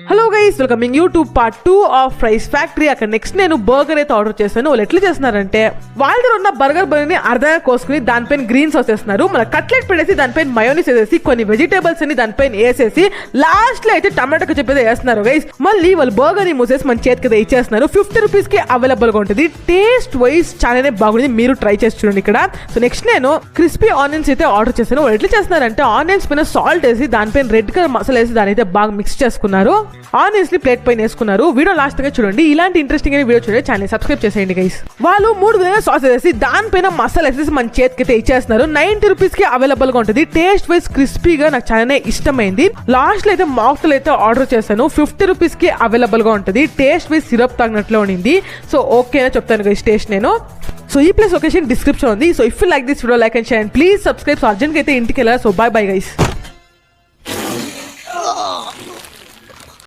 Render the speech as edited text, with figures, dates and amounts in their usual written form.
Hello guys, welcoming you to part 2 of fries factory. అక్కడ next నేను burger అయితే order చేశాను. వాళ్ళు ఎట్లా చేస్తున్నారంటే వాళ్ళ దగ్గర ఉన్న బర్గర్ బర్ని అర్ధంగా కోసుకుని దానిపైన గ్రీన్ సాస్ వేస్తున్నారు, మన కట్లెట్ పెట్టేసి దానిపైన మయోనీస్ వేసేసి కొన్ని వెజిటేబుల్స్ అని దానిపైన వేసేసి లాస్ట్ లో అయితే టమాటో చెప్పేది వేస్తున్నారు గైస్. మళ్ళీ వాళ్ళు బర్గర్ ని మూసేసి మన చేతికి అయితే ఇచ్చేస్తున్నారు. 50 రూపీస్ కి అవైలబుల్ గా ఉంటుంది. టేస్ట్ వైజ్ చాలానే బాగుంది, మీరు ట్రై చేసి చూడండి ఇక్కడ. సో నెక్స్ట్ నేను క్రిస్పీ ఆనియన్స్ అయితే ఆర్డర్ చేశాను. వాళ్ళు ఎట్లా చేస్తున్నారంటే ఆనియన్స్ పైన సాల్ట్ వేసి దానిపైన రెడ్ కలర్ మసాలా వేసి దాని అయితే బాగా మిక్స్ చేసుకున్నారు. ఆనియన్స్ ని ప్లేట్ పైన వేసుకున్నారు. వీడియో లాస్ట్ గా చూడండి. ఇలాంటి ఇంట్రెస్టింగ్ వీడియో చూడండి, ఛానల్ సబ్స్క్రైబ్ చేసేయండి గైస్. వాళ్ళు 3 విధంగా సాస్ వేసి దానిపైన మసాలా వేసేసి మన చేతికి అయితే ఇచ్చేస్తున్నారు. 90 రూపీస్ కి అవైలబుల్ గా ఉంటుంది. టేస్ట్ వైజ్ క్రిస్పీగా నాకు చాలానే ఇష్టమైంది. లాస్ట్ లో అయితే మాక్టెల్ అయితే ఆర్డర్ చేశాను. 50 రూపీస్ కి అవైలబుల్ గా ఉంటుంది. టేస్ట్ వైజ్ సిరప్ తాగినట్లు ఉండింది. సో ఓకేనా చెప్తాను గైస్ టేస్ట్ నేను. సో ఈ ప్లేస్ లొకేషన్ డిస్క్రిప్షన్ ఉంది. So if you like this video, like and share and please subscribe. So urgent అయితే ఇంటికి వెళ్ళాలి. So by bye guys.